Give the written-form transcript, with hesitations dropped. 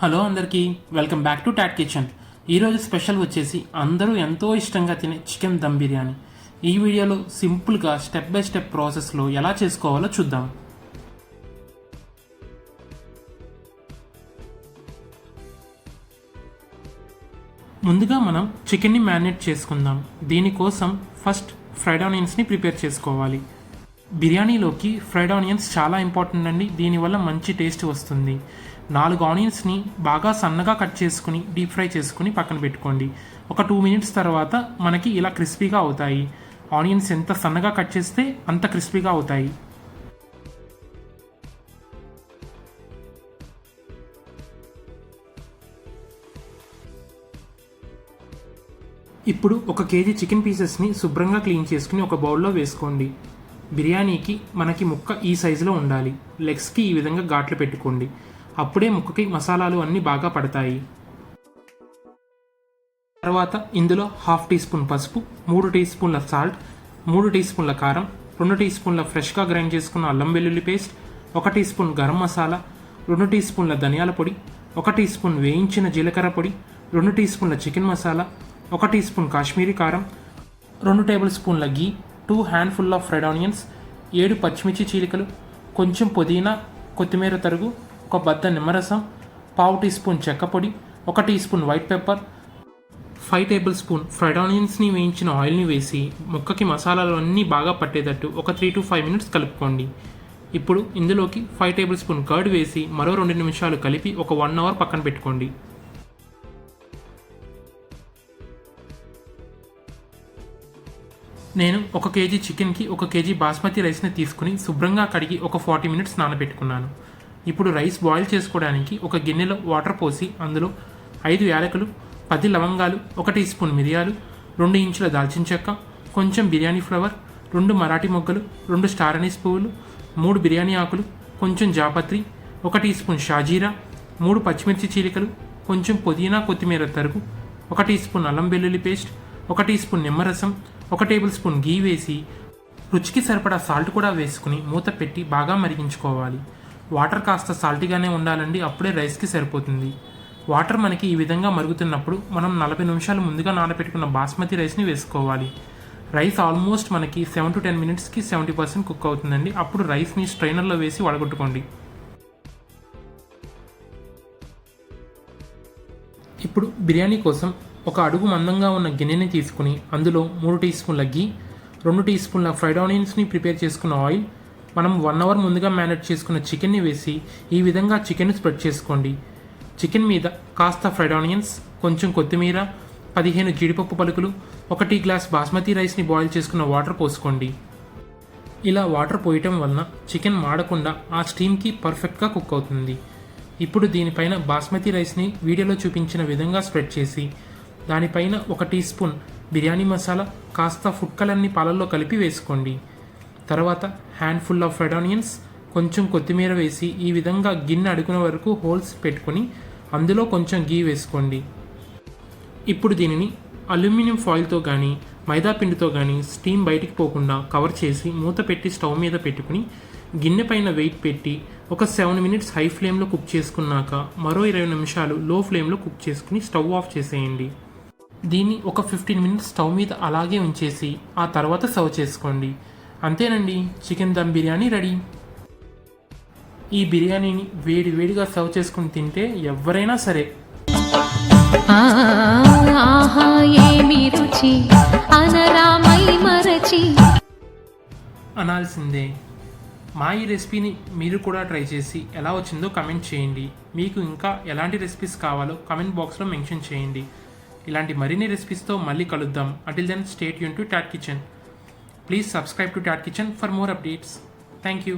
Hello అందరికీ, welcome back to Taat kitchen. ఈరోజు special వచ్చేసి అందరూ ఎంతో ఇష్టంగా తినే చికెన్ దమ్ బిర్యానీ. ఈ వీడియోలో సింపుల్గా స్టెప్ బై స్టెప్ ప్రాసెస్లో ఎలా చేసుకోవాలో చూద్దాం. ముందుగా మనం చికెన్ని మ్యారినేట్ చేసుకుందాం. దీనికోసం ఫస్ట్ ఫ్రైడ్ ఆనియన్స్ని ప్రిపేర్ చేసుకోవాలి. బిర్యానీలోకి ఫ్రైడ్ ఆనియన్స్ చాలా ఇంపార్టెంట్ అండి. దీనివల్ల మంచి టేస్ట్ వస్తుంది. 4 ఆనియన్స్ని బాగా సన్నగా కట్ చేసుకుని డీప్ ఫ్రై చేసుకుని పక్కన పెట్టుకోండి. ఒక 2 మినిట్స్ తర్వాత మనకి ఇలా క్రిస్పీగా అవుతాయి. ఆనియన్స్ ఎంత సన్నగా కట్ చేస్తే అంత క్రిస్పీగా అవుతాయి. ఇప్పుడు 1 కేజీ చికెన్ పీసెస్ని శుభ్రంగా క్లీన్ చేసుకుని ఒక బౌల్లో వేసుకోండి. బిర్యానీకి మనకి ముక్క ఈ సైజులో ఉండాలి. లెగ్స్కి ఈ విధంగా ఘాట్లు పెట్టుకోండి. అప్పుడే ముక్కకి మసాలాలు అన్నీ బాగా పడతాయి. తర్వాత ఇందులో 1/2 టీ స్పూన్ పసుపు, 3 టీ స్పూన్ల సాల్ట్, 3 టీ స్పూన్ల కారం, 2 టీ స్పూన్ల ఫ్రెష్గా గ్రైండ్ చేసుకున్న అల్లం వెల్లుల్లి paste, 1 teaspoon garam masala, 2 టీ స్పూన్ల ధనియాల పొడి, 1 టీ స్పూన్ వేయించిన జీలకర్ర పొడి, 2 టీ స్పూన్ల chicken masala, 1 teaspoon Kashmiri కారం, 2 టేబుల్ స్పూన్ల ghee, 2 handful of fried onions, 7 పచ్చిమిర్చి చీలికలు, కొంచెం పుదీనా కొత్తిమీర తరుగు, 1 బద్ద నిమ్మరసం, 1/2 టీ స్పూన్ చెక్క పొడి, 1 teaspoon white pepper, 5 tablespoon fried ఆనియన్స్ని వేయించిన ఆయిల్ని వేసి ముక్కకి మసాలాలు అన్నీ బాగా పట్టేటట్టు ఒక 3 to 5 మినిట్స్ కలుపుకోండి. ఇప్పుడు ఇందులోకి 5 టేబుల్ స్పూన్ కర్డ్ వేసి మరో 2 నిమిషాలు కలిపి ఒక 1 అవర్ పక్కన పెట్టుకోండి. నేను 1 కేజీ చికెన్కి 1 కేజీ బాస్మతి రైస్ని తీసుకుని శుభ్రంగా కడిగి ఒక 40 మినిట్స్ నానబెట్టుకున్నాను. ఇప్పుడు రైస్ బాయిల్ చేసుకోవడానికి ఒక గిన్నెలో వాటర్ పోసి అందులో 5 యాలకులు, 10 లవంగాలు, 1 టీ స్పూన్ మిరియాలు, 2 ఇంచుల దాల్చిన చెక్క, కొంచెం బిర్యానీ ఫ్లవర్, 2 మరాఠీ మొగ్గలు, 2 స్టార్ అనీస్ పువ్వులు, 3 బిర్యానీ ఆకులు, కొంచెం జాపత్రి, 1 టీ స్పూన్ షాజీరా, 3 పచ్చిమిర్చి చీలికలు, కొంచెం పుదీనా కొత్తిమీర తరుగు, 1 టీ స్పూన్ అల్లం వెల్లుల్లి పేస్ట్, 1 టీ స్పూన్ నిమ్మరసం, 1 టేబుల్ స్పూన్ గీ వేసి రుచికి సరిపడా సాల్ట్ కూడా వేసుకుని మూత పెట్టి బాగా మరిగించుకోవాలి. వాటర్ కాస్త సాల్టీగానే ఉండాలండి, అప్పుడే రైస్కి సరిపోతుంది. వాటర్ మనకి ఈ విధంగా మరుగుతున్నప్పుడు మనం 40 నిమిషాలు ముందుగా నానబెట్టుకున్న బాస్మతి రైస్ని వేసుకోవాలి. రైస్ ఆల్మోస్ట్ మనకి 7 to 10 మినిట్స్కి 70% కుక్ అవుతుందండి. అప్పుడు రైస్ని స్ట్రైనర్లో వేసి వడగొట్టుకోండి. ఇప్పుడు బిర్యానీ కోసం 1 అడుగు మందంగా ఉన్న గిన్నెని తీసుకుని అందులో 3 టీ స్పూన్ల గీ, 2 టీ స్పూన్ల ఫ్రైడ్ ఆనియన్స్ని ప్రిపేర్ చేసుకున్న ఆయిల్, మనం 1 అవర్ ముందుగా మ్యారినేట్ చేసుకున్న చికెన్ని వేసి ఈ విధంగా చికెన్ స్ప్రెడ్ చేసుకోండి. చికెన్ మీద కాస్త ఫ్రైడ్ ఆనియన్స్, కొంచెం కొత్తిమీర, 15 జీడిపప్పు పలుకులు, 1 టీ గ్లాస్ బాస్మతి రైస్ని బాయిల్ చేసుకున్న వాటర్ పోసుకోండి. ఇలా వాటర్ పోయటం వలన చికెన్ మాడకుండా ఆ స్టీమ్కి పర్ఫెక్ట్గా కుక్ అవుతుంది. ఇప్పుడు దీనిపైన బాస్మతి రైస్ని వీడియోలో చూపించిన విధంగా స్ప్రెడ్ చేసి దానిపైన 1 టీ స్పూన్ బిర్యానీ మసాలా, కాస్త ఫుడ్ కలర్ని పాలల్లో కలిపి వేసుకోండి. తర్వాత హ్యాండ్ఫుల్ ఆఫ్ ఫ్రైడ్ ఆనియన్స్, కొంచెం కొత్తిమీర వేసి ఈ విధంగా గిన్నె అడుగున వరకు హోల్స్ పెట్టుకుని అందులో కొంచెం గీ వేసుకోండి. ఇప్పుడు దీనిని అల్యూమినియం ఫాయిల్తో కానీ మైదా పిండితో కానీ స్టీమ్ బయటికి పోకుండా కవర్ చేసి మూత పెట్టి స్టవ్ మీద పెట్టుకుని గిన్నె పైన వెయిట్ పెట్టి ఒక 7 మినిట్స్ హై ఫ్లేమ్లో కుక్ చేసుకున్నాక మరో 20 నిమిషాలు లో ఫ్లేమ్లో కుక్ చేసుకుని స్టవ్ ఆఫ్ చేసేయండి. దీన్ని ఒక 15 మినిట్స్ స్టవ్ మీద అలాగే ఉంచేసి ఆ తర్వాత సర్వ్ చేసుకోండి. అంతేనండి, చికెన్ దమ్ బిర్యానీ రెడీ. ఈ బిర్యానీని వేడి వేడిగా సర్వ్ చేసుకుని తింటే ఎవరైనా సరే అనాల్సిందే. మా ఈ రెసిపీని మీరు కూడా ట్రై చేసి ఎలా వచ్చిందో కమెంట్ చేయండి. మీకు ఇంకా ఎలాంటి రెసిపీస్ కావాలో కమెంట్ బాక్స్లో మెన్షన్ చేయండి. ఇలాంటి మరిన్ని రెసిపీస్తో మళ్ళీ కలుద్దాం. Until then stay tune to Taat kitchen. Please subscribe to Taat kitchen for more updates. Thank you.